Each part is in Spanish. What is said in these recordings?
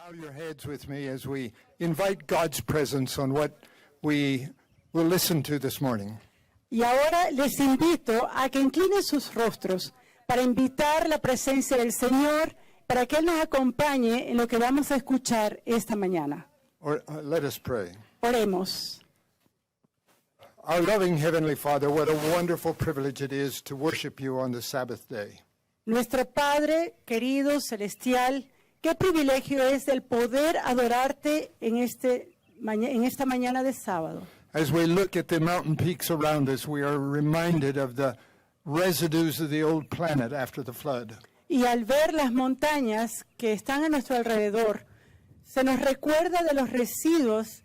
bow your heads with me as we invite God's presence on what we will listen to this morning. Y ahora les invito a que inclinen sus rostros para invitar la presencia del Señor, para que Él nos acompañe en lo que vamos a escuchar esta mañana. Let us pray. Oremos. Our loving Heavenly Father, what a wonderful privilege it is to worship you on the Sabbath day. Nuestro Padre querido, celestial, qué privilegio es el poder adorarte en esta mañana de sábado. As we look at the mountain peaks around us, we are reminded of the residues of the old planet after the flood. Y al ver las montañas que están a nuestro alrededor, se nos recuerda de los residuos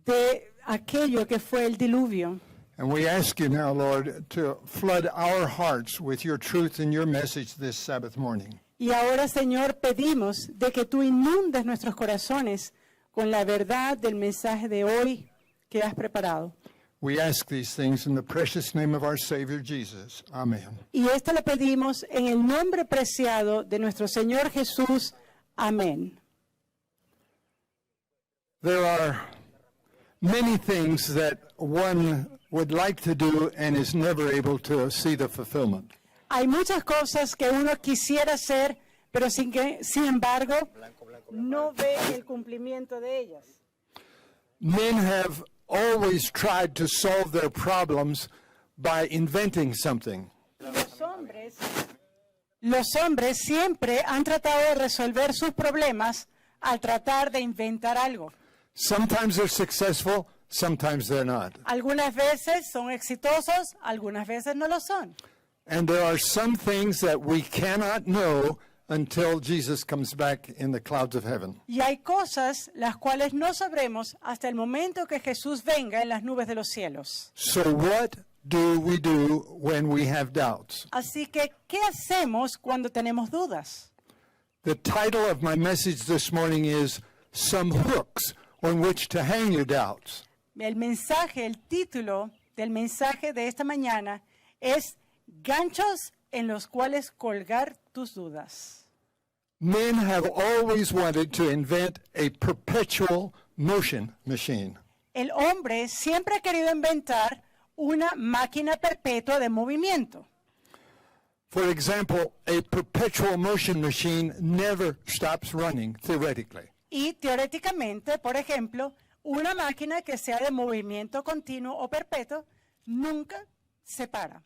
de aquello que fue el diluvio. And we ask you now, Lord, to flood our hearts with your truth and your message this Sabbath morning. Y ahora, Señor, pedimos de que tú inundes nuestros corazones con la verdad del mensaje de hoy que has preparado. We ask these things in the precious name of our Savior Jesus. Amen. Y esto lo pedimos en el nombre preciado de nuestro Señor Jesús. Amén. There are many things that one would like to do and is never able to see the fulfillment. Hay muchas cosas que uno quisiera hacer, pero sin embargo, no ve el cumplimiento de ellas. Men have always tried to solve their problems by inventing something. Los hombres siempre han tratado de resolver sus problemas al tratar de inventar algo. Sometimes they're successful, sometimes they're not. Algunas veces son exitosos, algunas veces no lo son. And there are some things that we cannot know until Jesus comes back in the clouds of heaven. Y hay cosas las cuales no sabremos hasta el momento que Jesús venga en las nubes de los cielos. So what do we do when we have doubts? Así que, ¿qué hacemos cuando tenemos dudas? The title of my message this morning is Some Hooks on Which to Hang Your Doubts. El título del mensaje de esta mañana es Ganchos en los cuales colgar tus dudas. Men have always wanted to invent a perpetual motion machine. El hombre siempre ha querido inventar una máquina perpetua de movimiento. For example, a perpetual motion machine never stops running, theoretically. Y teóricamente, por ejemplo, una máquina que sea de movimiento continuo o perpetuo nunca se para.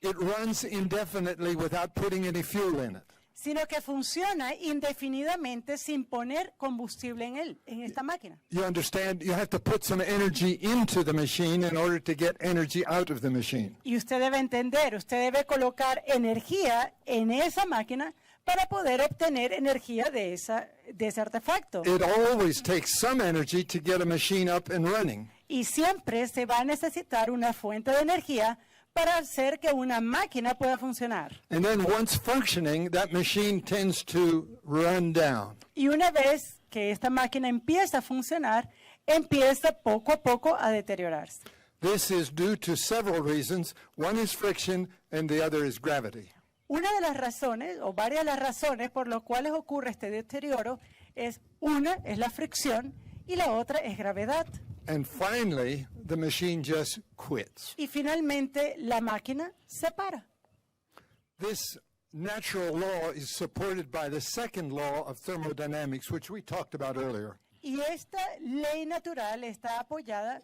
It runs indefinitely without putting any fuel in it. Sino que funciona indefinidamente sin poner combustible en esta máquina. You understand? You have to put some energy into the machine in order to get energy out of the machine. Y usted debe entender, usted debe colocar energía en esa máquina para poder obtener energía de ese artefacto. It always takes some energy to get a machine up and running. Y siempre se va a necesitar una fuente de energía para hacer que una máquina pueda funcionar. And then once functioning, that machine tends to run down. Y una vez que esta máquina empieza a funcionar, empieza poco a poco a deteriorarse. This is due to several reasons. One is friction and the other is gravity. Una de las razones, o varias de las razones por las cuales ocurre este deterioro, una es la fricción y la otra es gravedad. And finally, the machine just quits. Y finalmente la máquina se para. This natural law is supported by the second law of thermodynamics, which we talked about earlier. Y esta ley natural está apoyada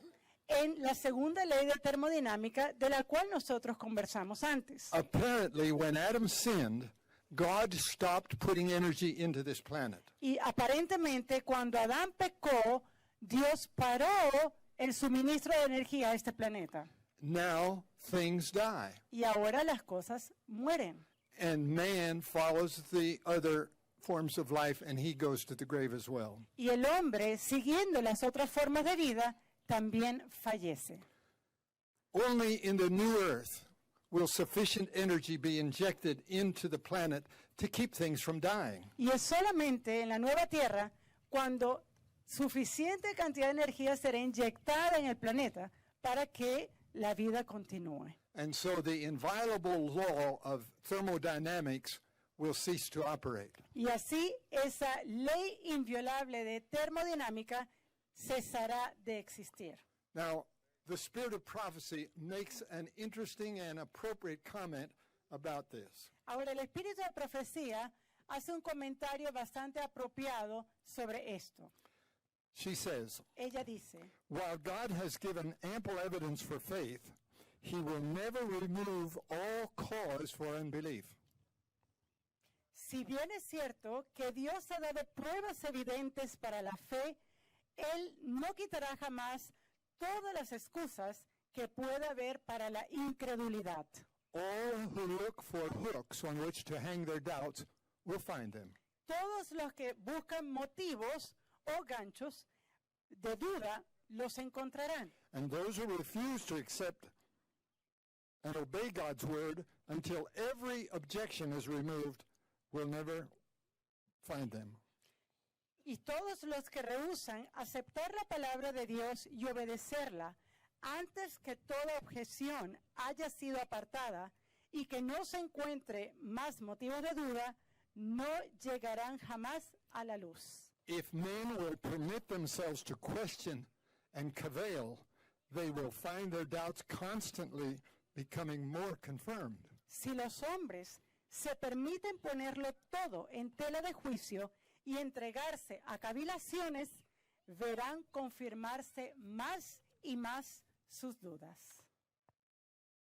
en la segunda ley de termodinámica, de la cual nosotros conversamos antes. Apparently, when Adam sinned, God stopped putting energy into this planet. Y aparentemente cuando Adán pecó, Dios paró el suministro de energía a este planeta. Now things die. Y ahora las cosas mueren. And man follows the other forms of life and he goes to the grave as well. Y el hombre, siguiendo las otras formas de vida, también fallece. Only in the new earth will sufficient energy be injected into the planet to keep things from dying. Y es solamente en la nueva tierra cuando suficiente cantidad de energía será inyectada en el planeta para que la vida continúe. And so the inviolable law of thermodynamics will cease to operate. Y así esa ley inviolable de termodinámica cesará de existir. Now, the spirit of prophecy makes an interesting and appropriate comment about this. Ahora, el espíritu de profecía hace un comentario bastante apropiado sobre esto. She says, Ella dice, while God has given ample evidence for faith, he will never remove all cause for unbelief. si bien es cierto que Dios ha dado pruebas evidentes para la fe, Él no quitará jamás todas las excusas que pueda haber para la incredulidad. All who look for hooks on which to hang their doubts will find them. Todos los que buscan motivos o ganchos de duda los encontrarán. And those who refuse to accept and obey God's word until every objection is removed will never find them. Y todos los que rehúsan aceptar la palabra de Dios y obedecerla antes que toda objeción haya sido apartada y que no se encuentre más motivos de duda, no llegarán jamás a la luz. If men will permit themselves to question and cavil, they will find their doubts constantly becoming more confirmed. Si los hombres se permiten ponerlo todo en tela de juicio y entregarse a cavilaciones, verán confirmarse más y más sus dudas.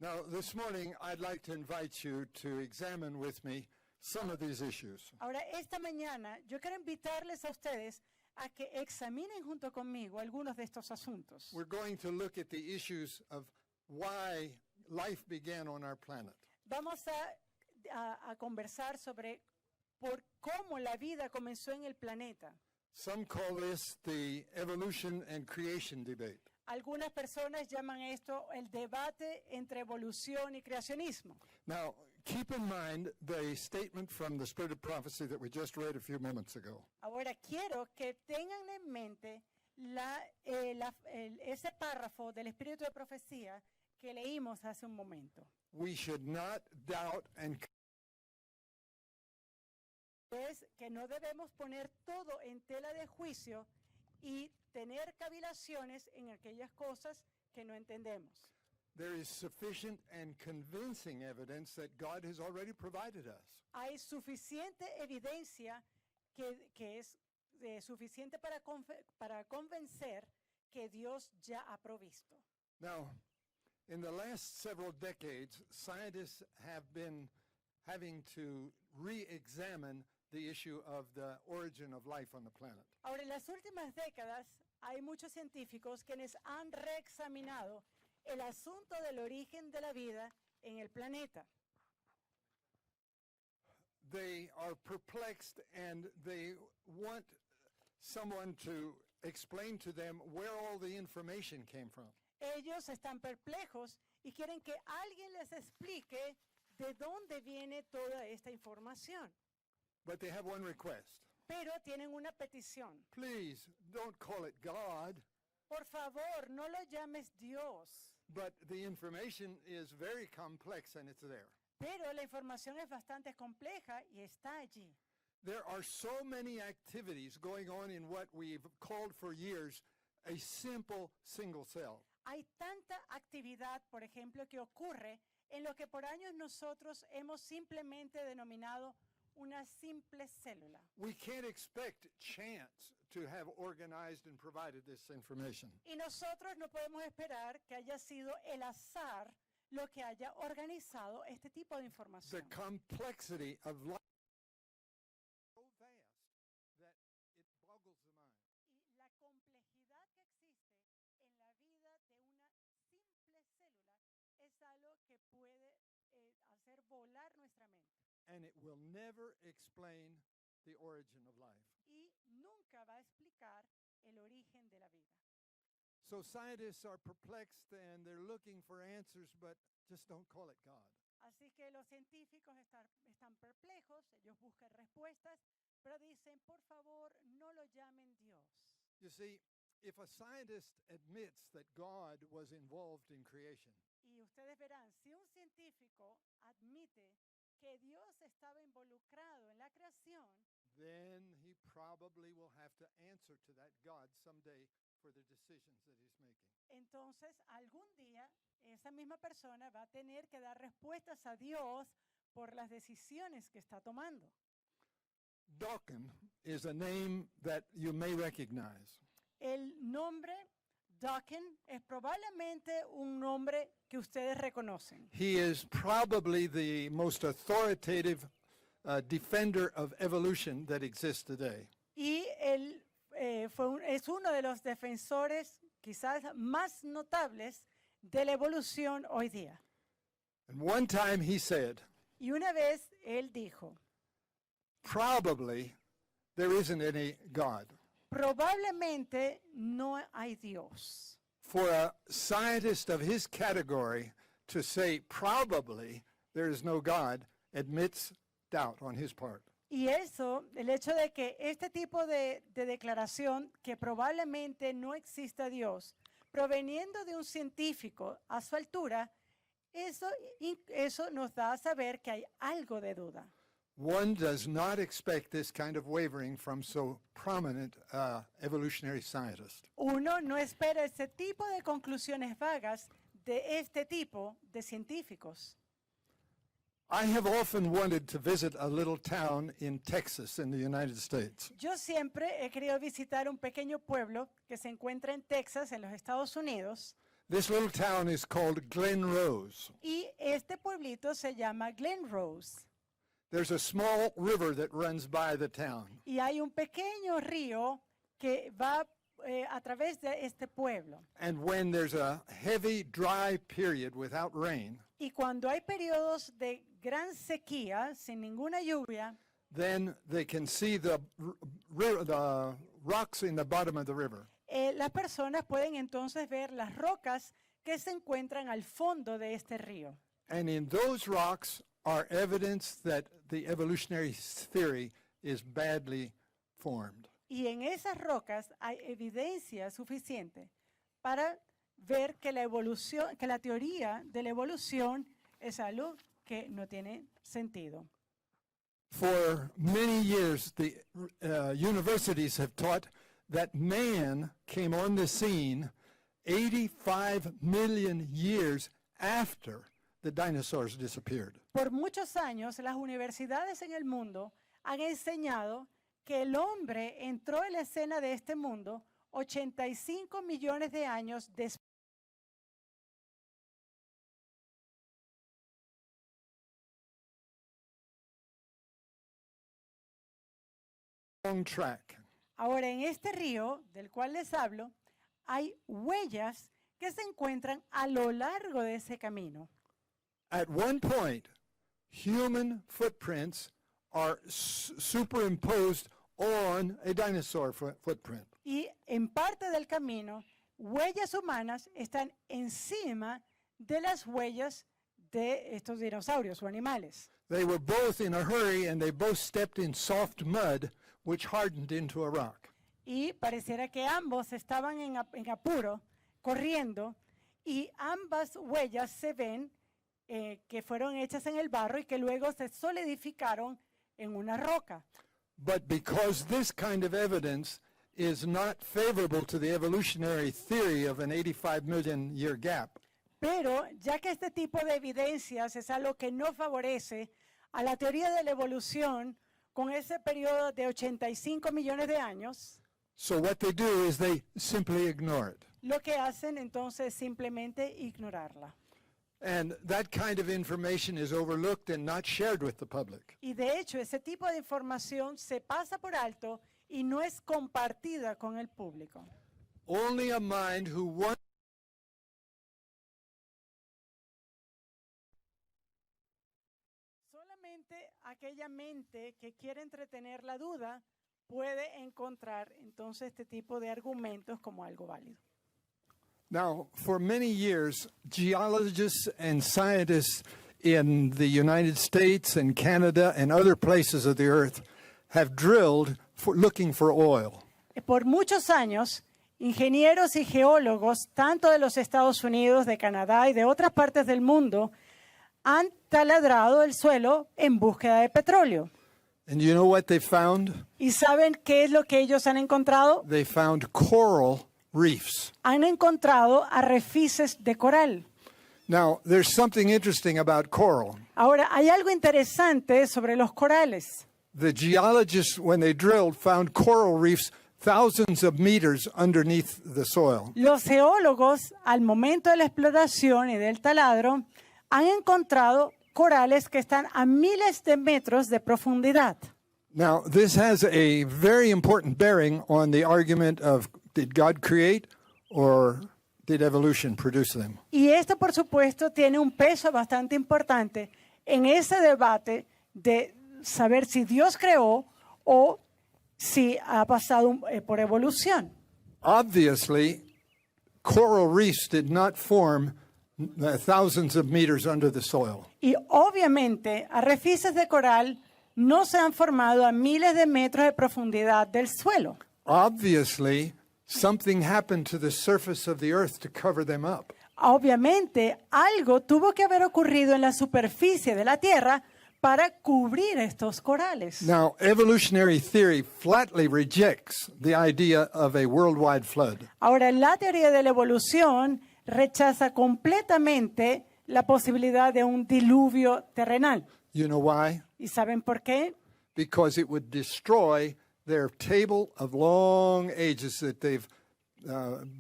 Now, this morning, I'd like to invite you to examine with me some of these issues. Ahora, esta mañana yo quiero invitarles a ustedes a que examinen junto conmigo algunos de estos asuntos. We're going to look at the issues of why life began on our planet. Vamos a conversar sobre por cómo la vida comenzó en el planeta. Some call this the evolution and creation debate. Algunas personas llaman esto el debate entre evolución y creacionismo. Now, keep in mind the statement from the Spirit of Prophecy that we just read a few moments ago. Ahora quiero que tengan en mente ese párrafo del Espíritu de Profecía que leímos hace un momento. We should not doubt and Es que no debemos poner todo en tela de juicio y tener cavilaciones en aquellas cosas que no entendemos. there is sufficient and convincing evidence that God has already provided us. Hay suficiente evidencia que es suficiente para convencer que Dios ya ha provisto. Now, in the last several decades, scientists have been having to re-examine the issue of the origin of life on the planet. Ahora, en las últimas décadas hay muchos científicos quienes han reexaminado el asunto del origen de la vida en el planeta. They are perplexed and they want someone to explain to them where all the information came from. Ellos están perplejos y quieren que alguien les explique de dónde viene toda esta información. But they have one request. Pero tienen una petición. Please, don't call it God, Por favor, no lo llames Dios. but the information is very complex and it's there. Pero la información es bastante compleja y está allí. There are so many activities going on in what we've called for years a simple single cell. Hay tanta actividad, por ejemplo, que ocurre en lo que por años nosotros hemos simplemente denominado una simple célula. We can't expect chance to have organized and provided this information. Y nosotros no podemos esperar que haya sido el azar lo que haya organizado este tipo de The información. complexity of life is so vast that it boggles the mind. Y la complejidad que existe en la vida de una simple célula es algo que puede hacer volar nuestra mente. And it will never explain the origin of life. Y nunca va a explicar el origen de la vida. So scientists are perplexed and they're looking for answers, but just don't call it God. Así que los científicos están perplejos, ellos buscan respuestas, pero dicen, por favor, no lo llamen Dios. You see, if a scientist admits that God was involved in creation, Y ustedes verán, si un científico admite que Dios estaba involucrado en la creación, then he probably will have to answer to that God someday for the decisions that he's making. entonces algún día esa misma persona va a tener que dar respuestas a Dios por las decisiones que está tomando. Dawkins is a name that you may recognize. El nombre Dawkins es probablemente un nombre que ustedes reconocen. He is probably the most authoritative defender of evolution that exists today. Y él es uno de los defensores quizás más notables de la evolución hoy día. And one time he said, Y una vez él dijo, probably there isn't any God. probablemente no hay Dios. For a scientist of his category to say probably there is no God admits doubt on his part. Y eso, el hecho de que este tipo de declaración, que probablemente no exista Dios, proveniendo de un científico a su altura, eso nos da a saber que hay algo de duda. One does not expect this kind of wavering from so prominent evolutionary scientist. Uno no espera ese tipo de conclusiones vagas de este tipo de científicos. I have often wanted to visit a little town in Texas in the United States. Yo siempre he querido visitar un pequeño pueblo que se encuentra en Texas, en los Estados Unidos, This little town is called Glen Rose. y este pueblito se llama Glen Rose. There's a small river that runs by the town. Y hay un pequeño río que va a través de este pueblo. And when there's a heavy, dry period without rain, Y cuando hay periodos de gran sequía, sin ninguna lluvia, then they can see the rocks in the bottom of the river. las personas pueden entonces ver las rocas que se encuentran al fondo de este río. And in those rocks are evidence that the evolutionary theory is badly formed. Y en esas rocas hay evidencia suficiente para ver que la evolución, que la teoría de la evolución es algo que no tiene sentido. For many years, the universities have taught that man came on the scene 85 million years after the dinosaurs disappeared. Por muchos años, las universidades en el mundo han enseñado que el hombre entró en la escena de este mundo 85 millones de años después. Long track. Ahora, en este río del cual les hablo, hay huellas que se encuentran a lo largo de ese camino. At one point, human footprints are superimposed on a dinosaur footprint. Y en parte del camino, huellas humanas están encima de las huellas de estos dinosaurios o animales. They were both in a hurry and they both stepped in soft mud, which hardened into a rock. Y pareciera que ambos estaban en apuro, corriendo, y ambas huellas se ven que fueron hechas en el barro y que luego se solidificaron en una roca. But because this kind of evidence is not favorable to the evolutionary theory of an 85 million year gap, Pero ya que este tipo de evidencias es algo que no favorece a la teoría de la evolución con ese periodo de 85 millones de años, so what they do is they simply ignore it. lo que hacen entonces es simplemente ignorarla. And that kind of information is overlooked and not shared with the public. Y de hecho, ese tipo de información se pasa por alto y no es compartida con el público. Only a mind who wants Solamente aquella mente que quiere entretener la duda puede encontrar entonces este tipo de argumentos como algo válido. Now, for many years, geologists and scientists in the United States and Canada and other places of the earth have drilled looking for oil. Por muchos años, ingenieros y geólogos, tanto de los Estados Unidos, de Canadá y de otras partes del mundo, han taladrado el suelo en búsqueda de petróleo. And you know what they found? ¿Y saben qué es lo que ellos han encontrado? They found coral reefs. Han encontrado arrecifes de coral. Now, there's something interesting about coral. Ahora, hay algo interesante sobre los corales. The geologists, when they drilled, found coral reefs thousands of meters underneath the soil. Los geólogos, al momento de la exploración y del taladro, han encontrado corales que están a miles de metros de profundidad. Now, this has a very important bearing on the argument of did God create or did evolution produce them? Y esto, por supuesto, tiene un peso bastante importante en ese debate de saber si Dios creó o si ha pasado por evolución. Obviously, coral reefs did not form thousands of meters under the soil. Y obviamente, arrecifes de coral no se han formado a miles de metros de profundidad del suelo. Obviously, something happened to the surface of the earth to cover them up. Obviamente, algo tuvo que haber ocurrido en la superficie de la Tierra para cubrir estos corales. Now, evolutionary theory flatly rejects the idea of a worldwide flood. Ahora, la teoría de la evolución rechaza completamente la posibilidad de un diluvio terrenal. You know why? ¿Y saben por qué? Because it would destroy their table of long ages that they've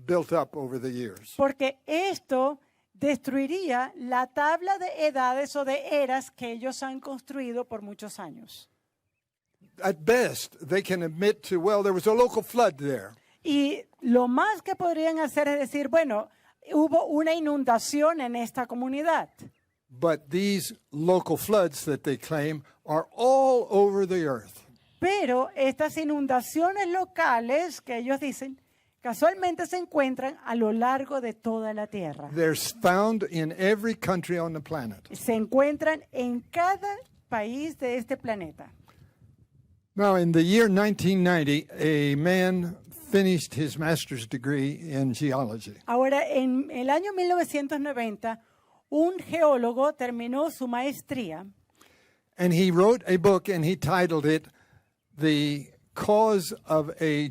built up over the years. Porque esto destruiría la tabla de edades o de eras que ellos han construido por muchos años. At best, they can admit to, well, there was a local flood there. Y lo más que podrían hacer es decir, bueno, hubo una inundación en esta comunidad. But these local floods that they claim are all over the earth. Pero estas inundaciones locales que ellos dicen, casualmente se encuentran a lo largo de toda la Tierra. They're found in every country on the planet. Se encuentran en cada país de este planeta. Now, in the year 1990, a man finished his master's degree in geology. Ahora, en el año 1990, un geólogo terminó su maestría And he wrote a book and he titled it The Cause of a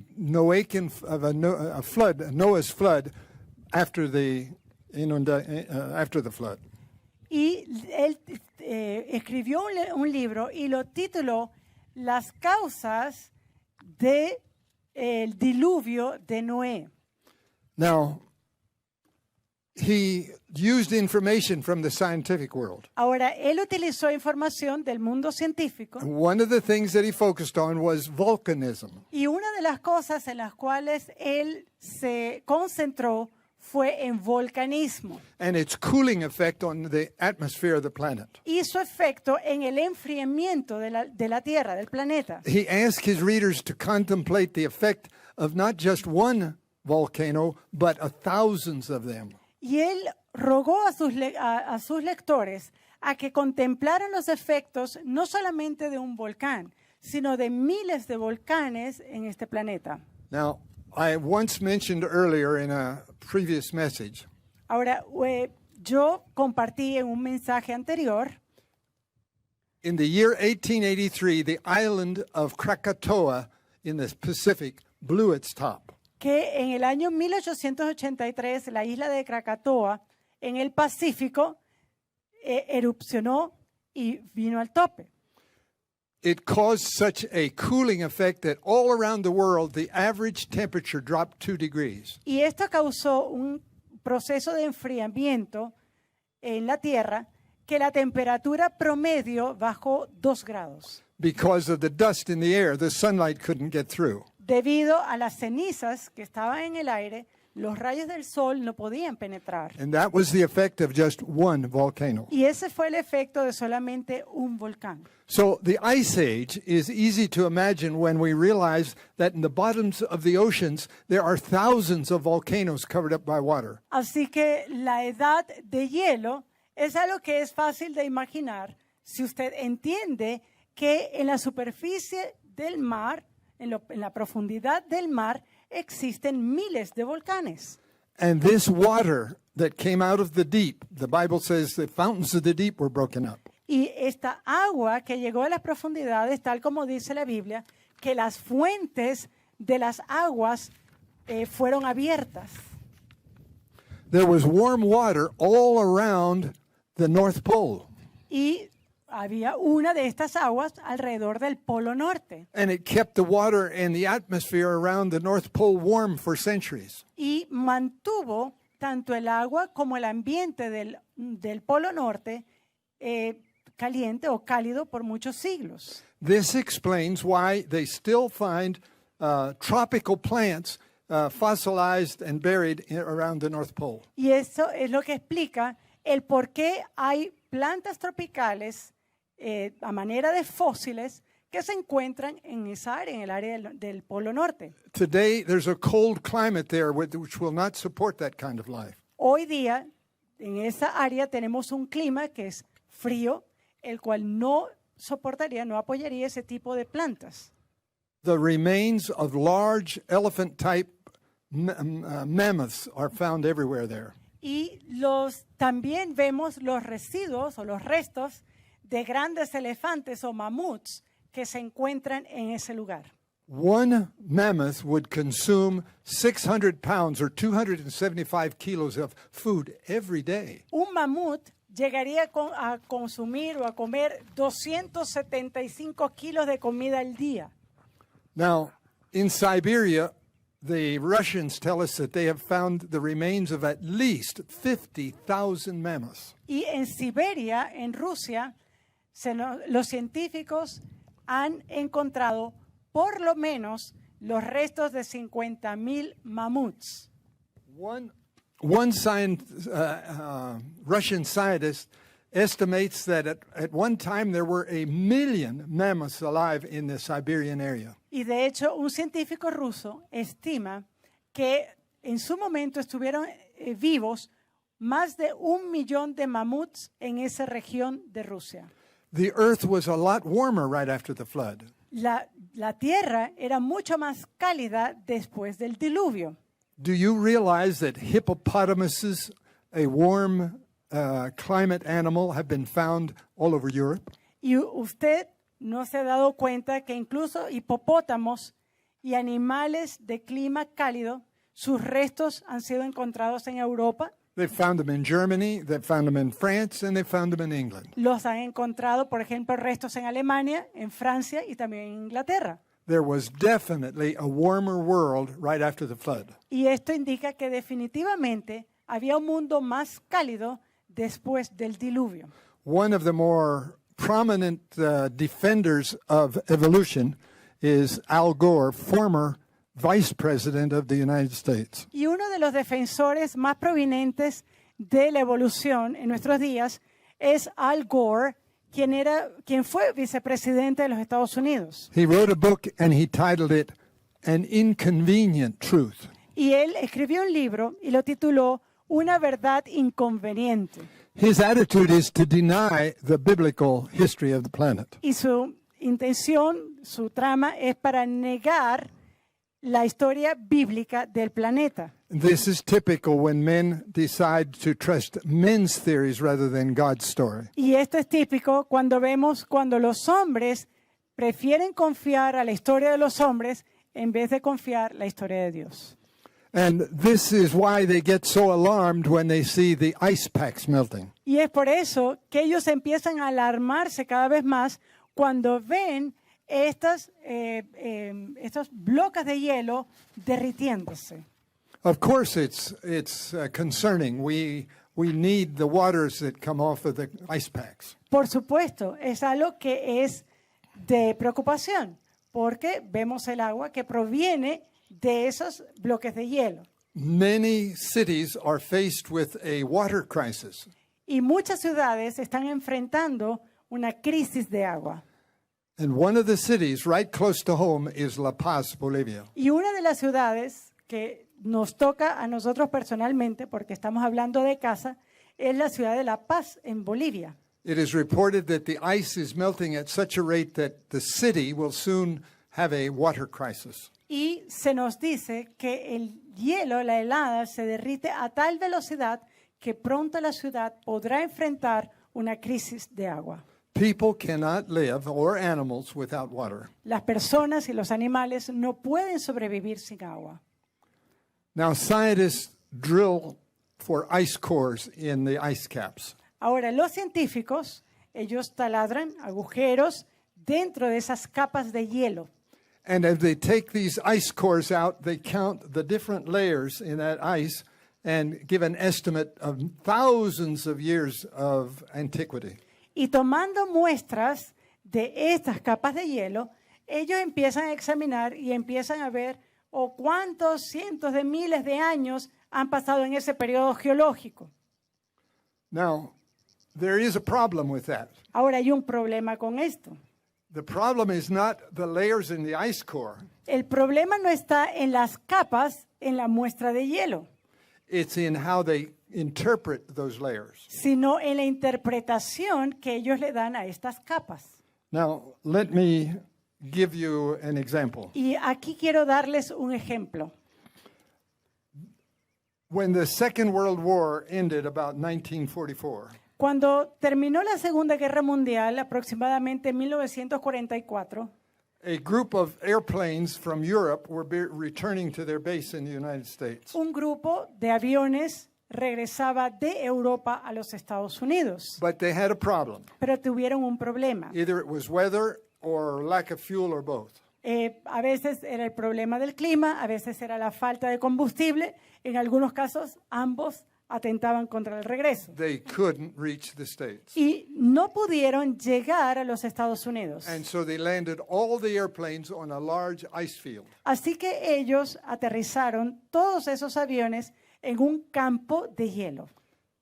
Flood, Noah's Flood after the flood. y él escribió un libro y lo tituló Las causas del diluvio de Noé. Now, he used information from the scientific world. Ahora, él utilizó información del mundo científico One of the things that he focused on was volcanism. y una de las cosas en las cuales él se concentró fue en volcanismo And its cooling effect on the atmosphere of the planet. y su efecto en el enfriamiento de la Tierra, del planeta. He asked his readers to contemplate the effect of not just one volcano, but thousands of them. Y él rogó a sus lectores a que contemplaran los efectos no solamente de un volcán, sino de miles de volcanes en este planeta. Now, I once mentioned earlier in a previous message Ahora, yo compartí en un mensaje anterior, in the year 1883, the island of Krakatoa in the Pacific blew its top. que en el año 1883 la isla de Krakatoa en el Pacífico erupcionó y vino al tope. It caused such a cooling effect that all around the world, the average temperature dropped 2 degrees. Y esto causó un proceso de enfriamiento en la Tierra que la temperatura promedio bajó 2 grados Because of the dust in the air, the sunlight couldn't get through. debido a las cenizas que estaban en el aire. Los rayos del sol no podían penetrar. And that was the effect of just one volcano. Y ese fue el efecto de solamente un volcán. So the Ice Age is easy to imagine when we realize that in the bottoms of the oceans, there are thousands of volcanoes covered up by water. Así que la edad de hielo es algo que es fácil de imaginar si usted entiende que en la superficie del mar, en la profundidad del mar, existen miles de volcanes. And this water that came out of the deep. The Bible says the fountains of the deep were broken up. Y esta agua que llegó a las profundidades, tal como dice la Biblia, que las fuentes de las aguas fueron abiertas. There was warm water all around the North Pole, Y había una de estas aguas alrededor del Polo Norte. and it kept the water and the atmosphere around the North Pole warm for centuries. Y mantuvo tanto el agua como el ambiente del Polo Norte caliente o cálido por muchos siglos. This explains why they still find tropical plants fossilized and buried around the North Pole. Y eso es lo que explica el por qué hay plantas tropicales a manera de fósiles que se encuentran en esa área, en el área del Polo Norte. Today, there's a cold climate there which will not support that kind of life. Hoy día, en esa área tenemos un clima que es frío, el cual no soportaría, no apoyaría ese tipo de plantas. The remains of large elephant-type mammoths are found everywhere there. Y también vemos los residuos o los restos de grandes elefantes o mamuts que se encuentran en ese lugar. One mammoth would consume 600 pounds or 275 kilos of food every day. Un mamut llegaría a consumir o a comer 275 kilos de comida al día. Now, in Siberia, the Russians tell us that they have found the remains of at least 50,000 mammoths. Y en Siberia, en Rusia, los científicos han encontrado por lo menos los restos de 50,000 mamuts. One Russian scientist estimates that at one time there were 1 million mammoths alive in the Siberian area. Y de hecho, un científico ruso estima que en su momento estuvieron vivos más de 1 millón de mamuts en esa región de Rusia. The earth was a lot warmer right after the flood. La tierra era mucho más cálida después del diluvio. Do you realize that hippopotamuses, a warm climate animal, have been found all over Europe? Y usted no se ha dado cuenta que incluso hipopótamos y animales de clima cálido, sus restos han sido encontrados en Europa. They found them in Germany, they found them in France, and they found them in England. Los han encontrado, por ejemplo, restos en Alemania, en Francia y también en Inglaterra. There was definitely a warmer world right after the flood. Y esto indica que definitivamente había un mundo más cálido después del diluvio. One of the more prominent defenders of evolution is Al Gore, former Vice President of the United States. Y uno de los defensores más prominentes de la evolución en nuestros días es Al Gore, quien fue vicepresidente de los Estados Unidos. He wrote a book and he titled it An Inconvenient Truth. Y él escribió un libro y lo tituló Una verdad inconveniente. His attitude is to deny the biblical history of the planet. Y su intención, su trama es para negar la historia bíblica del planeta. This is typical when men decide to trust men's theories rather than God's story. Y esto es típico cuando los hombres prefieren confiar a la historia de los hombres en vez de confiar la historia de Dios. And this is why they get so alarmed when they see the ice packs melting. Y es por eso que ellos empiezan a alarmarse cada vez más cuando ven estos bloques de hielo derritiéndose. Of course, it's concerning. We need the waters that come off of the ice packs. Por supuesto, es algo que es de preocupación, porque vemos el agua que proviene de esos bloques de hielo. Many cities are faced with a water crisis. Y muchas ciudades están enfrentando una crisis de agua. And one of the cities right close to home is La Paz, Bolivia. Y una de las ciudades que nos toca a nosotros personalmente, porque estamos hablando de casa, es la ciudad de La Paz, en Bolivia. It is reported that the ice is melting at such a rate that the city will soon have a water crisis. Y se nos dice que el hielo, la helada, se derrite a tal velocidad que pronto la ciudad podrá enfrentar una crisis de agua. People cannot live, or animals, without water. Las personas y los animales no pueden sobrevivir sin agua. Now, scientists drill for ice cores in the ice caps. Ahora, los científicos, ellos taladran agujeros dentro de esas capas de hielo. And as they take these ice cores out, they count the different layers in that ice and give an estimate of thousands of years of antiquity. Y tomando muestras de estas capas de hielo, ellos empiezan a examinar y empiezan a ver cuántos cientos de miles de años han pasado en ese periodo geológico. Now, there is a problem with that. Ahora hay un problema con esto. The problem is not the layers in the ice core. El problema no está en las capas en la muestra de hielo, It's in how they interpret those layers. sino en la interpretación que ellos le dan a estas capas. Now, let me give you an example. Y aquí quiero darles un ejemplo. When the Second World War ended about 1944, Cuando terminó la Segunda Guerra Mundial, aproximadamente en 1944, a group of airplanes from Europe were returning to their base in the United States. un grupo de aviones regresaba de Europa a los Estados Unidos, But they had a problem. pero tuvieron un problema. Either it was weather or lack of fuel or both. A veces era el problema del clima, a veces era la falta de combustible. En algunos casos, ambos atentaban contra el regreso. They couldn't reach the States. Y no pudieron llegar a los Estados Unidos. And so they landed all the airplanes on a large ice field. Así que ellos aterrizaron todos esos aviones en un campo de hielo.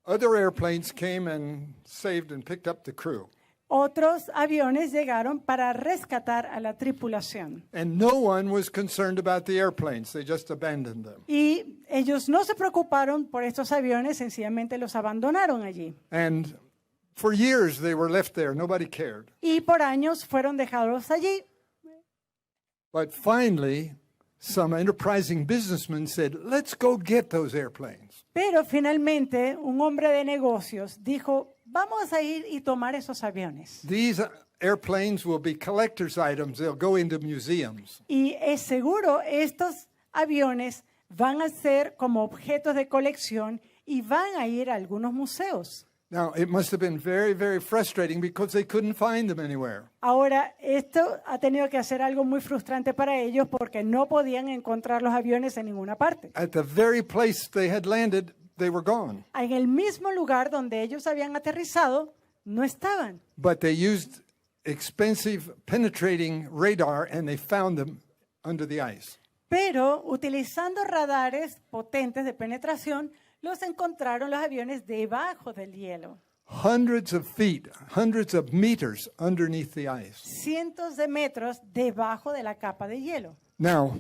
Other airplanes came and saved and picked up the crew. Otros aviones llegaron para rescatar a la tripulación. And no one was concerned about the airplanes. They just abandoned them. Y ellos no se preocuparon por estos aviones, sencillamente los abandonaron allí. And for years they were left there. Nobody cared. Y por años fueron dejados allí. But finally, some enterprising businessman said, let's go get those airplanes. Pero finalmente un hombre de negocios dijo, vamos a ir y tomar esos aviones. These airplanes will be collector's items. They'll go into museums. Y es seguro, estos aviones van a ser como objetos de colección y van a ir a algunos museos. Now, it must have been very, very frustrating because they couldn't find them anywhere. Ahora, esto ha tenido que hacer algo muy frustrante para ellos porque no podían encontrar los aviones en ninguna parte. At the very place they had landed, they were gone. En el mismo lugar donde ellos habían aterrizado, no estaban. But they used expensive penetrating radar and they found them under the ice. Pero utilizando radares potentes de penetración, los encontraron los aviones debajo del hielo. Hundreds of feet, hundreds of meters underneath the ice. Cientos de metros debajo de la capa de hielo. Now,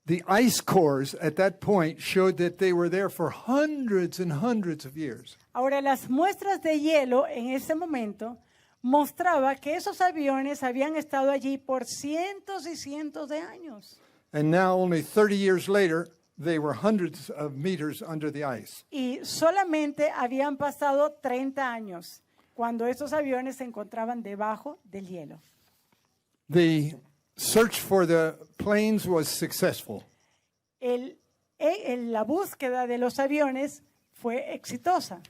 the ice cores at that point showed that they were there for hundreds and hundreds of years. Ahora, las muestras de hielo en ese momento mostraba que esos aviones habían estado allí por cientos y cientos de años. And now, only 30 years later, they were hundreds of meters under the ice. Y solamente habían pasado 30 años cuando esos aviones se encontraban debajo del hielo. The search for the planes was successful. La búsqueda de los aviones fue exitosa.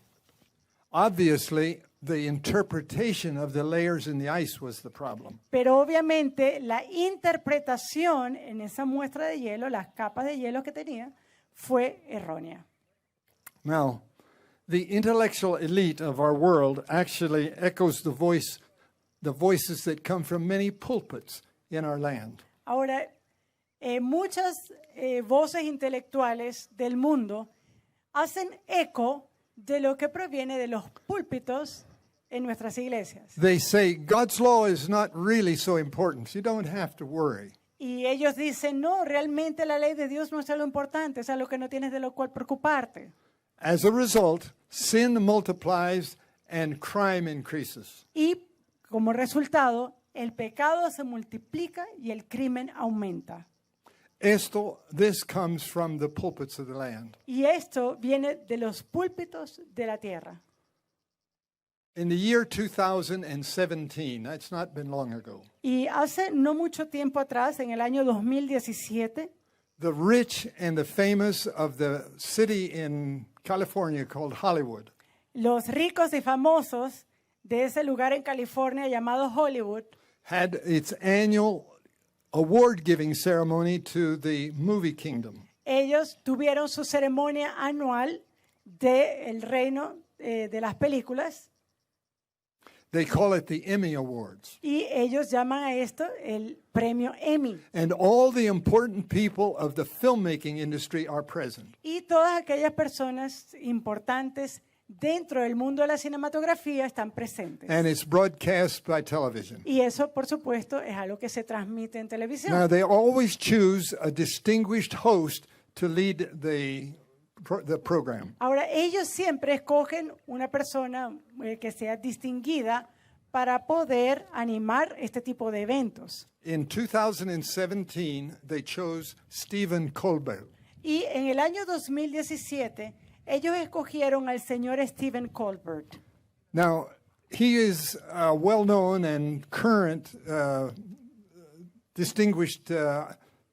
Obviously, the interpretation of the layers in the ice was the problem. Pero obviamente la interpretación en esa muestra de hielo, las capas de hielo que tenía, fue errónea. Now, the intellectual elite of our world actually echoes the voices that come from many pulpits in our land. Ahora, muchas voces intelectuales del mundo hacen eco de lo que proviene de los púlpitos en nuestras iglesias. They say God's law is not really so important. You don't have to worry. Y ellos dicen, no, realmente la ley de Dios no es algo importante, es algo que no tienes de lo cual preocuparte. As a result, sin multiplies and crime increases. Y como resultado, el pecado se multiplica y el crimen aumenta. This comes from the pulpits of the land. Y esto viene de los púlpitos de la tierra. In the year 2017, that's not been long ago, Y hace no mucho tiempo atrás, en el año 2017, the rich and the famous of the city in California called Hollywood los ricos y famosos de ese lugar en California llamado Hollywood had its annual award-giving ceremony to the movie kingdom. ellos tuvieron su ceremonia anual del reino de las películas They call it the Emmy Awards. y ellos llaman a esto el premio Emmy. And all the important people of the filmmaking industry are present. Y todas aquellas personas importantes dentro del mundo de la cinematografía están presentes. And it's broadcast by television. Y eso, por supuesto, es algo que se transmite en televisión. Now, they always choose a distinguished host to lead the program. Ahora, ellos siempre escogen una persona que sea distinguida para poder animar este tipo de eventos. In 2017, they chose Stephen Colbert. Y en el año 2017, ellos escogieron al señor Stephen Colbert. Now, he is a well-known and current distinguished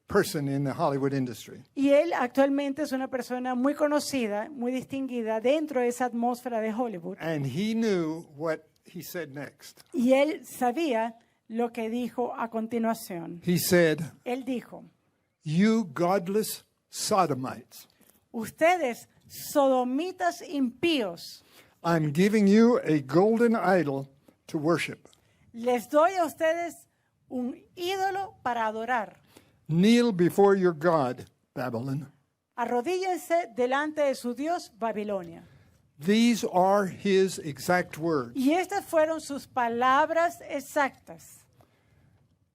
person in the Hollywood industry. Y él actualmente es una persona muy conocida, muy distinguida dentro de esa atmósfera de Hollywood. And he knew what he said next. Y él sabía lo que dijo a continuación. He said, Él dijo, "You godless sodomites, ustedes sodomitas impíos, I'm giving you a golden idol to worship. les doy a ustedes un ídolo para adorar. Kneel before your God, Babylon." Arrodíllense delante de su Dios, Babilonia. These are his exact words. Y estas fueron sus palabras exactas.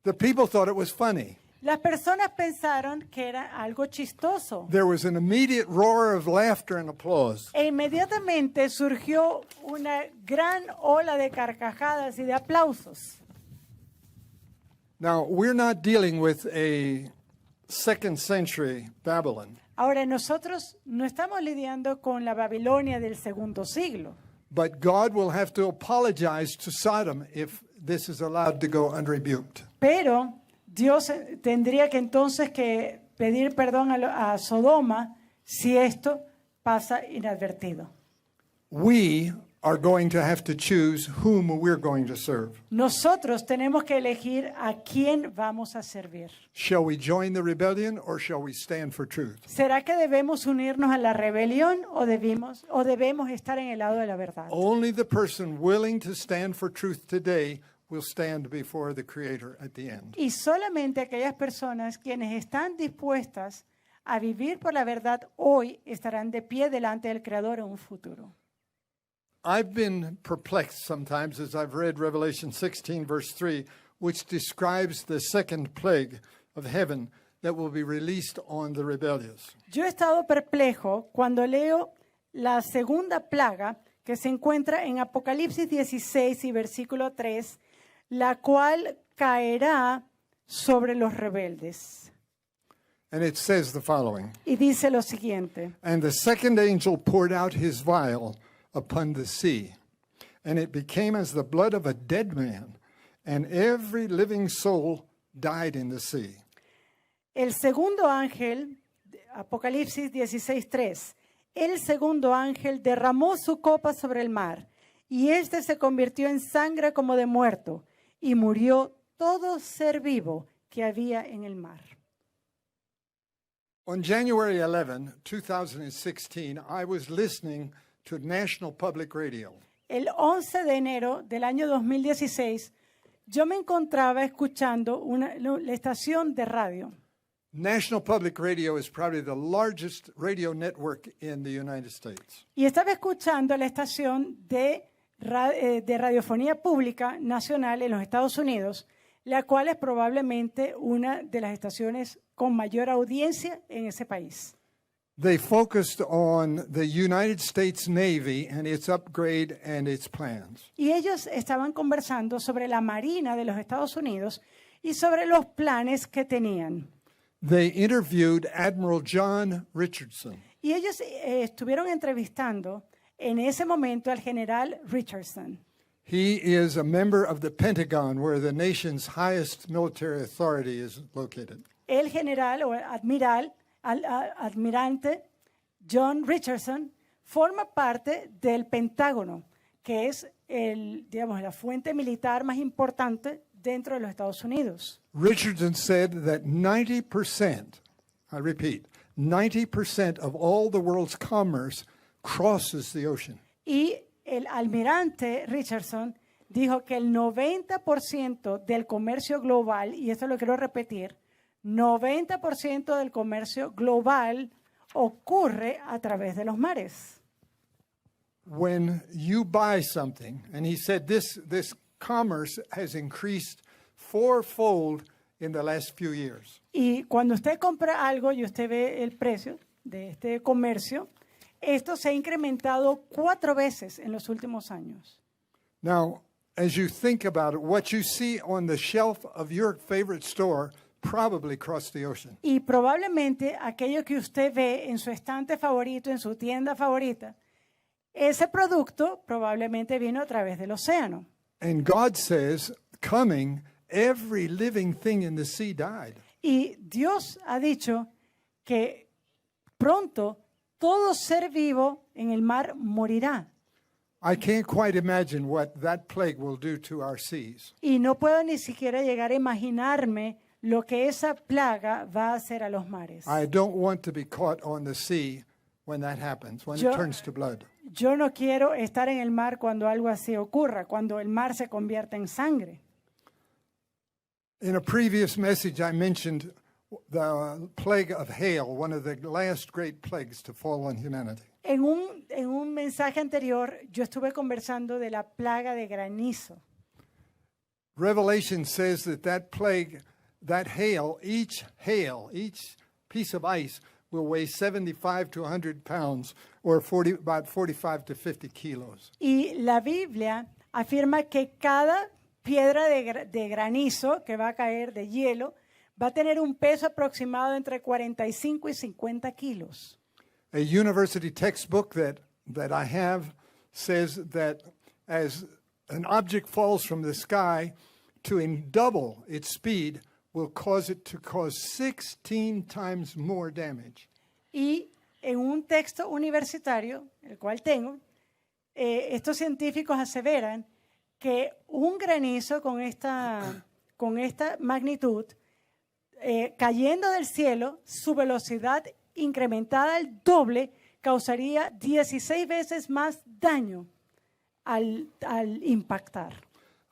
The people thought it was funny. Las personas pensaron que era algo chistoso. There was an immediate roar of laughter and applause. E inmediatamente surgió una gran ola de carcajadas y de aplausos. Now, we're not dealing with a second century Babylon, Ahora, nosotros no estamos lidiando con la Babilonia del segundo siglo, but God will have to apologize to Sodom if this is allowed to go unrebuked. pero Dios tendría que entonces que pedir perdón a Sodoma si esto pasa inadvertido. We are going to have to choose whom we're going to serve. Nosotros tenemos que elegir a quién vamos a servir. Shall we join the rebellion or shall we stand for truth? ¿Será que debemos unirnos a la rebelión o debemos estar en el lado de la verdad? Only the person willing to stand for truth today will stand before the Creator at the end. Y solamente aquellas personas quienes están dispuestas a vivir por la verdad hoy estarán de pie delante del Creador en un futuro. I've been perplexed sometimes as I've read Revelation 16, verse 3, which describes the second plague of heaven that will be released on the rebellious. Yo he estado perplejo cuando leo la segunda plaga que se encuentra en Apocalipsis 16 y versículo 3, la cual caerá sobre los rebeldes. And it says the following, Y dice lo siguiente: "And the second angel poured out his vial upon the sea, and it became as the blood of a dead man, and every living soul died in the sea." El segundo ángel, Apocalipsis 16:3, el segundo ángel derramó su copa sobre el mar, y éste se convirtió en sangre como de muerto, y murió todo ser vivo que había en el mar. On January 11, 2016, I was listening to National Public Radio. El 11 de enero del año 2016, yo me encontraba escuchando la estación de radio. National Public Radio is probably the largest radio network in the United States. Y estaba escuchando la estación de radiofonía pública nacional en los Estados Unidos, la cual es probablemente una de las estaciones con mayor audiencia en ese país. They focused on the United States Navy and its upgrade and its plans. Y ellos estaban conversando sobre la Marina de los Estados Unidos y sobre los planes que tenían. they interviewed Admiral John Richardson. Y ellos estuvieron entrevistando en ese momento al general Richardson. He is a member of the Pentagon, where the nation's highest military authority is located. El general o almirante John Richardson forma parte del Pentágono, que es la fuente militar más importante dentro de los Estados Unidos. Richardson said that 90%, I repeat, 90% of all the world's commerce crosses the ocean. Y el almirante Richardson dijo que el 90% del comercio global, y esto lo quiero repetir, 90% del comercio global ocurre a través de los mares. When you buy something, and he said this commerce has increased fourfold in the last few years. Y cuando usted compra algo y usted ve el precio de este comercio, esto se ha incrementado 4 veces en los últimos años. Now, as you think about it, what you see on the shelf of your favorite store probably crossed the ocean. Y probablemente aquello que usted ve en su estante favorito, en su tienda favorita, ese producto probablemente vino a través del océano. And God says, coming, every living thing in the sea died. Y Dios ha dicho que pronto todo ser vivo en el mar morirá. I can't quite imagine what that plague will do to our seas. Y no puedo ni siquiera llegar a imaginarme lo que esa plaga va a hacer a los mares. I don't want to be caught on the sea when that happens, when it turns to blood. Yo no quiero estar en el mar cuando algo así ocurra, cuando el mar se convierta en sangre. In a previous message, I mentioned the plague of hail, one of the last great plagues to fall on humanity. En un mensaje anterior, yo estuve conversando de la plaga de granizo. Revelation says that plague, that hail, each piece of ice will weigh 75 to 100 pounds, or about 45 to 50 kilos. Y la Biblia afirma que cada piedra de granizo que va a caer de hielo va a tener un peso aproximado entre 45 y 50 kilos. A university textbook that I have says that as an object falls from the sky, to double its speed will cause it to cause 16 times more damage. Y en un texto universitario, el cual tengo, estos científicos aseveran que un granizo con esta magnitud, cayendo del cielo, su velocidad incrementada al doble, causaría 16 veces más daño al impactar.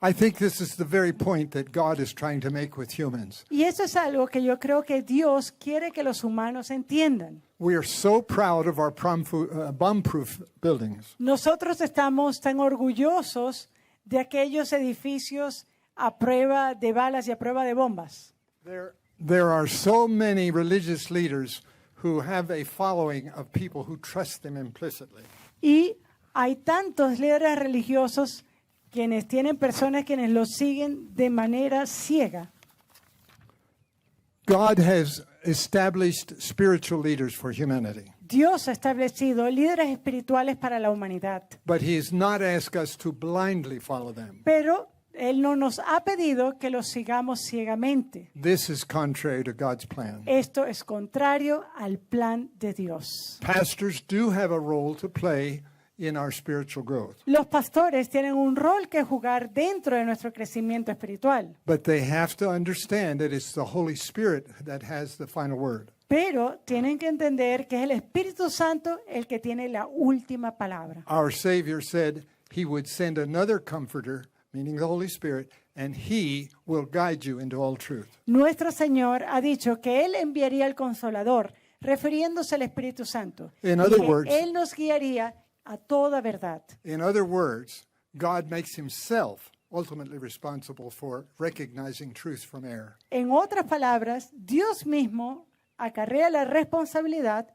I think this is the very point that God is trying to make with humans. Y eso es algo que yo creo que Dios quiere que los humanos entiendan. We are so proud of our bomb-proof buildings. Nosotros estamos tan orgullosos de aquellos edificios a prueba de balas y a prueba de bombas. There are so many religious leaders who have a following of people who trust them implicitly. Y hay tantos líderes religiosos quienes tienen personas quienes los siguen de manera ciega. God has established spiritual leaders for humanity. Dios ha establecido líderes espirituales para la humanidad. But he has not asked us to blindly follow them. Pero Él no nos ha pedido que los sigamos ciegamente. This is contrary to God's plan. Esto es contrario al plan de Dios. Pastors do have a role to play in our spiritual growth. Los pastores tienen un rol que jugar dentro de nuestro crecimiento espiritual. But they have to understand that it's the Holy Spirit that has the final word. Pero tienen que entender que es el Espíritu Santo el que tiene la última palabra. Our Savior said he would send another comforter, meaning the Holy Spirit, and he will guide you into all truth. Nuestro Señor ha dicho que Él enviaría al Consolador, refiriéndose al Espíritu Santo. In Y other que words- Él nos guiaría a toda verdad. In other words, God makes himself ultimately responsible for recognizing truth from error. En otras palabras, Dios mismo acarrea la responsabilidad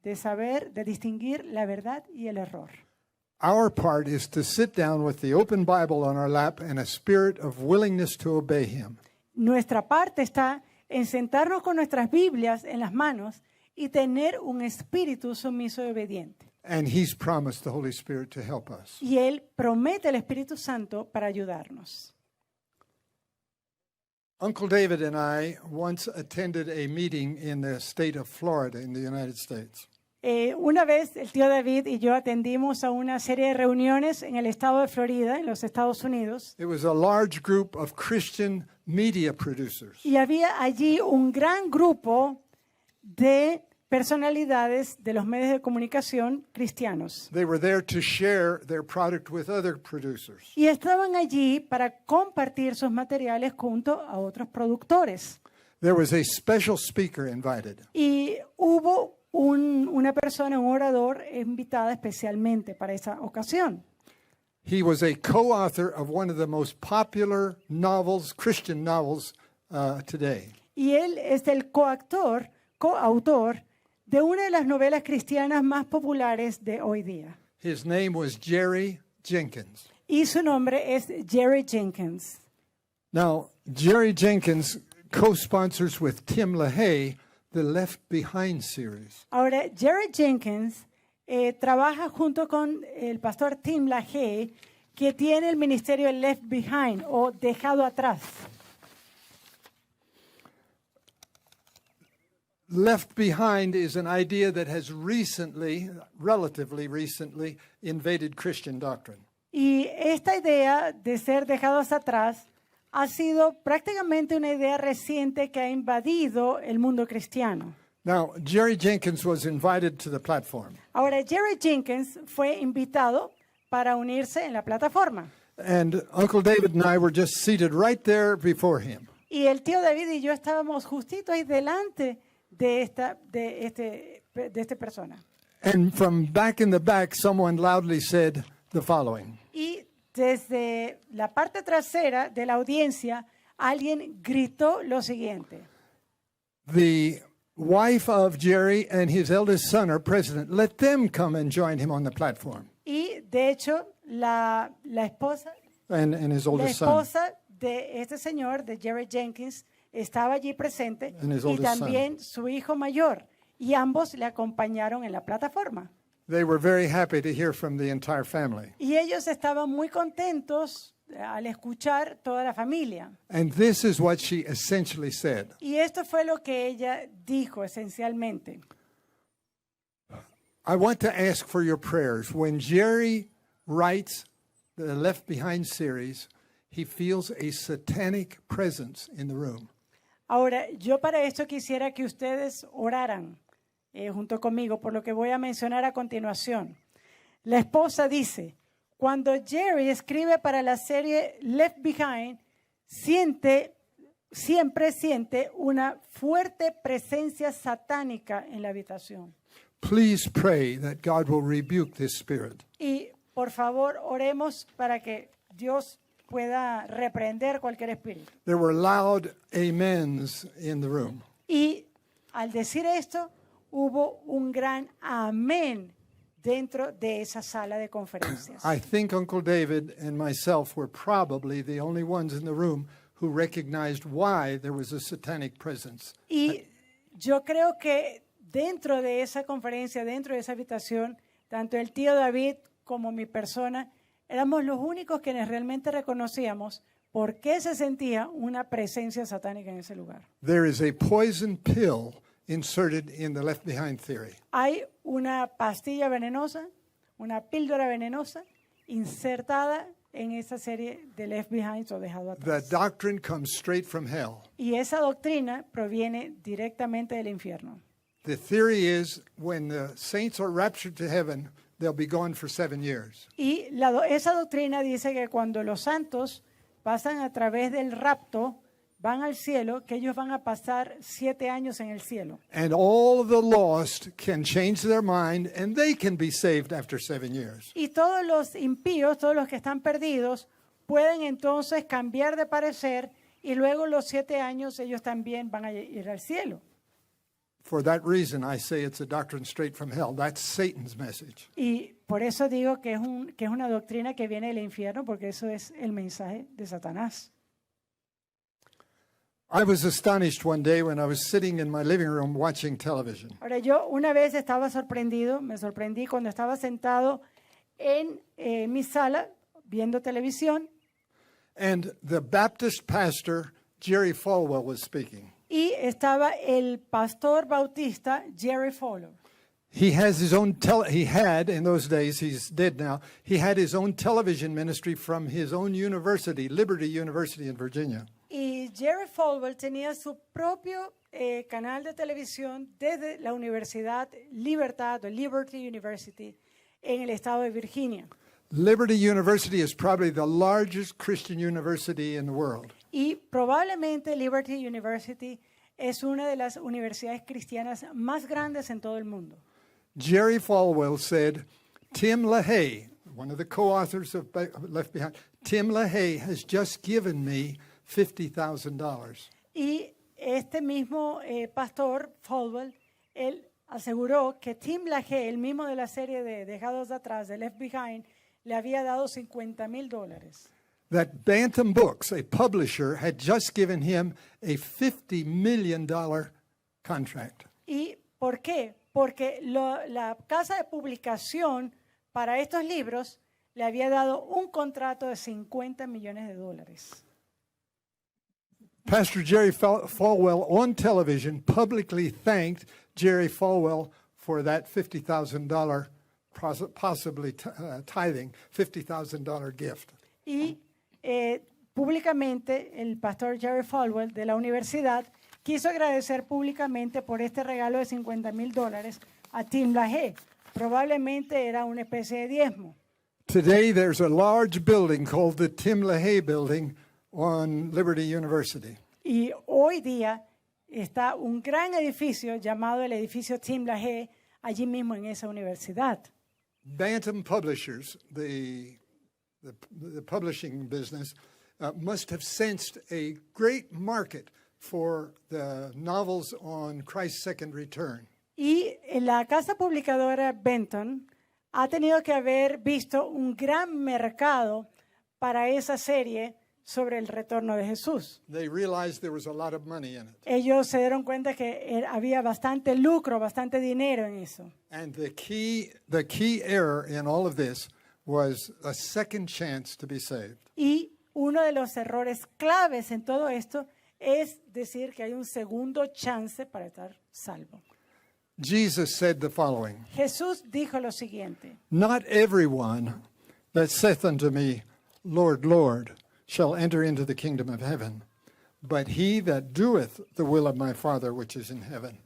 de saber, de distinguir la verdad y el error. Our part is to sit down with the open Bible on our lap and a spirit of willingness to obey him. Nuestra parte está en sentarnos con nuestras Biblias en las manos y tener un espíritu sumiso y obediente. And He's promised the Holy Spirit to help us. Y Él promete el Espíritu Santo para ayudarnos. Uncle David and I once attended a meeting in the state of Florida in the United States. Una vez el tío David y yo atendimos a una serie de reuniones en el estado de Florida, en los Estados Unidos, It was a large group of Christian media producers. y había allí un gran grupo de personalidades de los medios de comunicación cristianos. They were there to share their product with other producers. Y estaban allí para compartir sus materiales junto a otros productores. There was a special speaker invited. Y hubo una persona, un orador invitada especialmente para esa ocasión. He was a co-author of one of the most popular novels, Christian novels, today. Y él es el coautor de una de las novelas cristianas más populares de hoy día. His name was Jerry Jenkins. Y su nombre es Jerry Jenkins. Now, Jerry Jenkins co-sponsors with Tim LaHaye the Left Behind series. Ahora, Jerry Jenkins trabaja junto con el pastor Tim LaHaye, que tiene el ministerio Left Behind o Dejado Atrás. Left behind is an idea that has relatively recently, invaded Christian doctrine. Y esta idea de ser dejados atrás ha sido prácticamente una idea reciente que ha invadido el mundo cristiano. Now, Jerry Jenkins was invited to the platform, Ahora, Jerry Jenkins fue invitado para unirse en la plataforma. and Uncle David and I were just seated right there before him. Y el tío David y yo estábamos justito ahí delante de esta persona. And from back in the back, someone loudly said the following: Y desde la parte trasera de la audiencia, alguien gritó lo siguiente. "The wife of Jerry and his eldest son are president. Let them come and join him on the platform." Y de hecho, la esposa And his La oldest son. esposa de este señor, de Jerry Jenkins, estaba allí presente And his y oldest también su hijo mayor. Y ambos le acompañaron en la plataforma. They were very happy to hear from the entire family. Y ellos estaban muy contentos al escuchar toda la familia. And this is what she essentially said: Y esto fue lo que ella dijo esencialmente. "I want to ask for your prayers. When Jerry writes the Left Behind series, he feels a satanic presence in the room. Ahora, yo para esto quisiera que ustedes oraran junto conmigo por lo que voy a mencionar a continuación. La esposa dice, cuando Jerry escribe para la serie Left Behind, siempre siente una fuerte presencia satánica en la habitación. Please pray that God will rebuke this spirit." Y por favor, oremos para que Dios pueda reprender cualquier espíritu. There were loud amens in the room. Y al decir esto, hubo un gran amén dentro de esa sala de conferencias. I think Uncle David and myself were probably the only ones in the room who recognized why there was a satanic presence. Y yo creo que dentro de esa conferencia, dentro de esa habitación, tanto el tío David como mi persona, éramos los únicos quienes realmente reconocíamos por qué se sentía una presencia satánica en ese lugar. There is a poison pill inserted in the Left Behind theory. Hay una pastilla venenosa, una píldora venenosa insertada en esa serie de Left Behind o Dejado The Atrás. doctrine comes straight from hell. Y esa doctrina proviene directamente del infierno. The theory is when the saints are raptured to heaven, they'll be gone for 7 years. Y esa doctrina dice que cuando los santos pasan a través del rapto, van al cielo, que ellos van a pasar 7 años en el cielo. And all of the lost can change their mind and they can be saved after 7 years. Y todos los impíos, todos los que están perdidos, pueden entonces cambiar de parecer y luego los 7 años ellos también van a ir al cielo. For that reason, I say it's a doctrine straight from hell. That's Satan's message. Y por eso digo que es una doctrina que viene del infierno, porque eso es el mensaje de Satanás. I was astonished one day when I was sitting in my living room watching television. Ahora, yo una vez estaba sorprendido, me sorprendí cuando estaba sentado en mi sala viendo televisión And the Baptist pastor, Jerry Falwell, was speaking. y estaba el pastor bautista Jerry Fowler. He has his own he had in those days, he's dead now. He had his own television ministry from his own university, Liberty University in Virginia. Y Jerry Falwell tenía su propio canal de televisión desde la Universidad Libertad o Liberty University en el estado de Virginia. Liberty University is probably the largest Christian university in the world. Y probablemente Liberty University es una de las universidades cristianas más grandes en todo el mundo. Jerry Falwell said, Tim LaHaye, one of the co-authors of Left Behind, Tim LaHaye has just given me $50,000. Y este mismo pastor Falwell, él aseguró que Tim LaHaye, el mismo de la serie de Dejados Atrás, de Left Behind, le había dado $50,000. That Bantam Books, a publisher, had just given him a $50 million contract. ¿Y por qué? Porque la casa de publicación para estos libros le había dado un contrato de $50 millones. Pastor Jerry Falwell on television publicly thanked Jerry Falwell for that $50,000 possibly tithing, $50,000 gift. Y públicamente el pastor Jerry Falwell de la universidad quiso agradecer públicamente por este regalo de $50,000 a Tim LaHaye. Probablemente era una especie de diezmo. Today there's a large building called the Tim LaHaye Building on Liberty University. Y hoy día está un gran edificio llamado el edificio Tim LaHaye allí mismo en esa universidad. Bantam Publishers, the publishing business, must have sensed a great market for the novels on Christ's second return. Y la casa publicadora Benton ha tenido que haber visto un gran mercado para esa serie sobre el retorno de Jesús. They realized there was a lot of money in it. Ellos se dieron cuenta que había bastante lucro, bastante dinero en eso. And the key error in all of this was a second chance to be saved. Y uno de los errores claves en todo esto es decir que hay un segundo chance para estar salvo. Jesus said the following, Jesús dijo lo siguiente: Not everyone that saith unto me, Lord, Lord, shall enter into the kingdom of heaven, but he that doeth the will of my Father which is in heaven.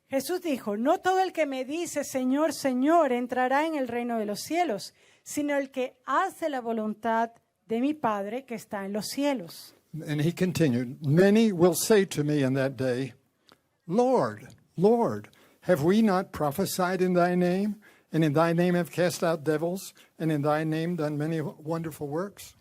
Jesús dijo, no todo el que me dice, Señor, Señor, entrará en el reino de los cielos, sino el que hace la voluntad de mi Padre que está en los cielos. And he continued, Many will say to me in that day, Lord, Lord, have we not prophesied in thy name, and in thy name have cast out devils, and in thy name done many wonderful works?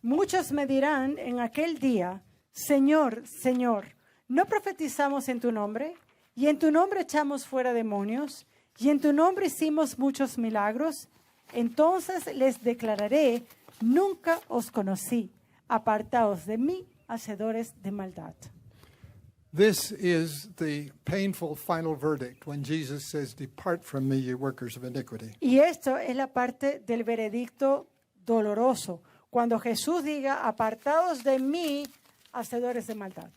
Muchos me dirán en aquel día, Señor, Señor, ¿no profetizamos en tu nombre? Y en tu nombre echamos fuera demonios, y en tu nombre hicimos muchos milagros. Entonces les declararé, nunca os conocí, apartaos de mí, hacedores de maldad. This is the painful final verdict when Jesus says, Depart from me, you workers of iniquity. Y esto es la parte del veredicto doloroso, cuando Jesús diga, apartaos de mí, hacedores de maldad.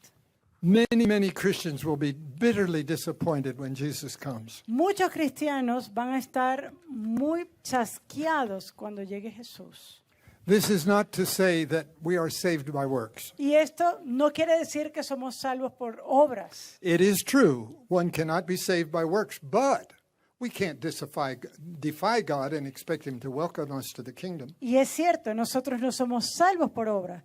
Many Christians will be bitterly disappointed when Jesus comes. Muchos cristianos van a estar muy chasqueados cuando llegue Jesús. This is not to say that we are saved by works. Y esto no quiere decir que somos salvos por obras. It is true, one cannot be saved by works, but we can't defy God and expect him to welcome us to the kingdom. Y es cierto, nosotros no somos salvos por obra,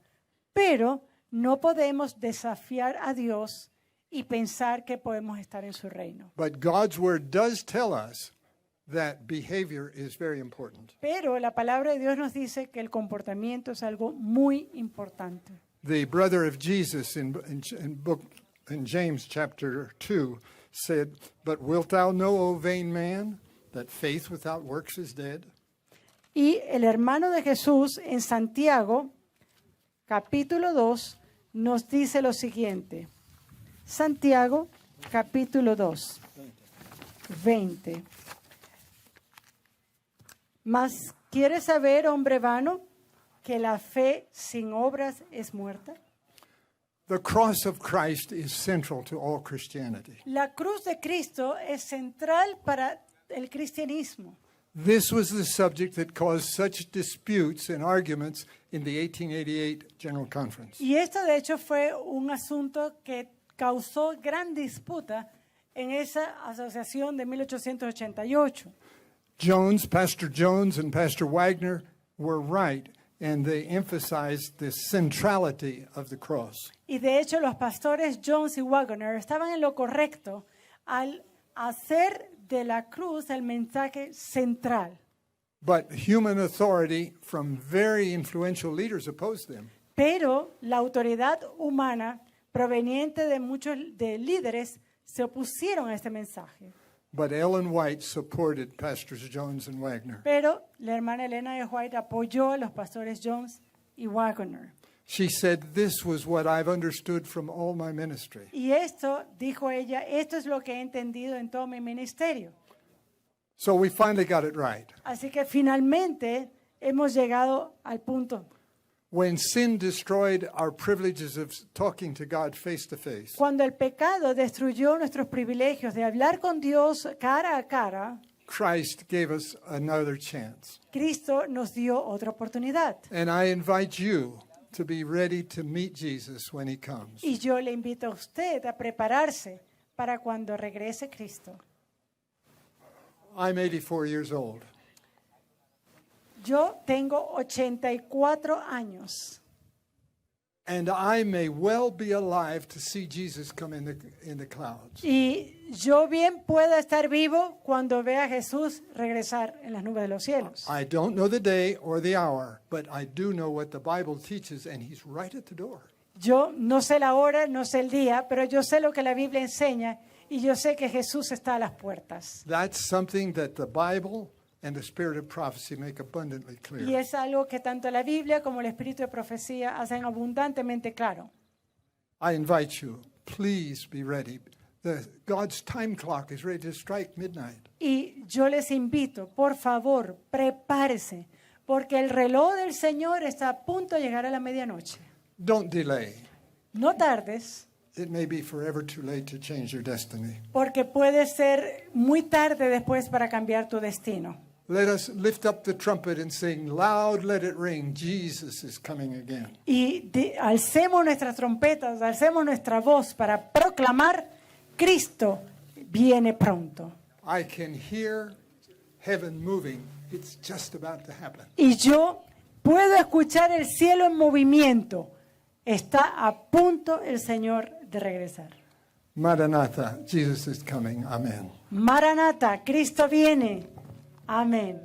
pero no podemos desafiar a Dios y pensar que podemos estar en su reino. But God's word does tell us that behavior is very important. Pero la palabra de Dios nos dice que el comportamiento es algo muy importante. The brother of Jesus in James chapter 2 said, But wilt thou know, O vain man, that faith without works is dead? Y el hermano de Jesús en Santiago, capítulo 2, nos dice lo siguiente. Santiago, capítulo 2, 20. Mas, ¿quieres saber, hombre vano, que la fe sin obras es muerta? The cross of Christ is central to all Christianity. La cruz de Cristo es central para el cristianismo. This was the subject that caused such disputes and arguments in the 1888 General Conference. Y esto, de hecho, fue un asunto que causó gran disputa en esa asociación de 1888. Pastor Jones and Pastor Wagner were right, and they emphasized the centrality of the cross. Y de hecho los pastores Jones y Wagner estaban en lo correcto al hacer de la cruz el mensaje central. But human authority from very influential leaders opposed them. Pero la autoridad humana proveniente de muchos de líderes se opusieron a este mensaje. But Ellen White supported Pastors Jones and Wagner. Pero la hermana Elena de White apoyó a los pastores Jones y Wagner. She said, "This was what I've understood from all my ministry." Y esto, dijo ella, esto es lo que he entendido en todo mi ministerio. So we finally got it right. Así que finalmente hemos llegado al punto. When sin destroyed our privileges of talking to God face to face, Cuando el pecado destruyó nuestros privilegios de hablar con Dios cara a cara, Christ gave us another chance. Cristo nos dio otra oportunidad. And I invite you to be ready to meet Jesus when he comes. Y yo le invito a usted a prepararse para cuando regrese Cristo. I'm 84 years old. Yo tengo 84 años. And I may well be alive to see Jesus come in the clouds. Y yo bien puedo estar vivo cuando vea a Jesús regresar en las nubes de los cielos. I don't know the day or the hour, but I do know what the Bible teaches, and he's right at the door. Yo no sé la hora, no sé el día, pero yo sé lo que la Biblia enseña y yo sé que Jesús está a las puertas. That's something that the Bible and the spirit of prophecy make abundantly Y clear. es algo que tanto la Biblia como el Espíritu de Profecía hacen abundantemente claro. I invite you, please be ready. God's time clock is ready to strike midnight. Y yo les invito, por favor, prepárese, porque el reloj del Señor está a punto de llegar a la medianoche. Don't delay. No tardes, It may be forever too late to change your destiny. porque puede ser muy tarde después para cambiar tu destino. Let us lift up the trumpet and sing, loud let it ring, Jesus is coming again. Y alcemos nuestras trompetas, alcemos nuestra voz para proclamar, Cristo viene pronto. I can hear heaven moving. It's just about to happen. Y yo puedo escuchar el cielo en movimiento. Está a punto el Señor de regresar. Maranatha, Jesus is coming. Amen. Maranata, Cristo viene. Amén.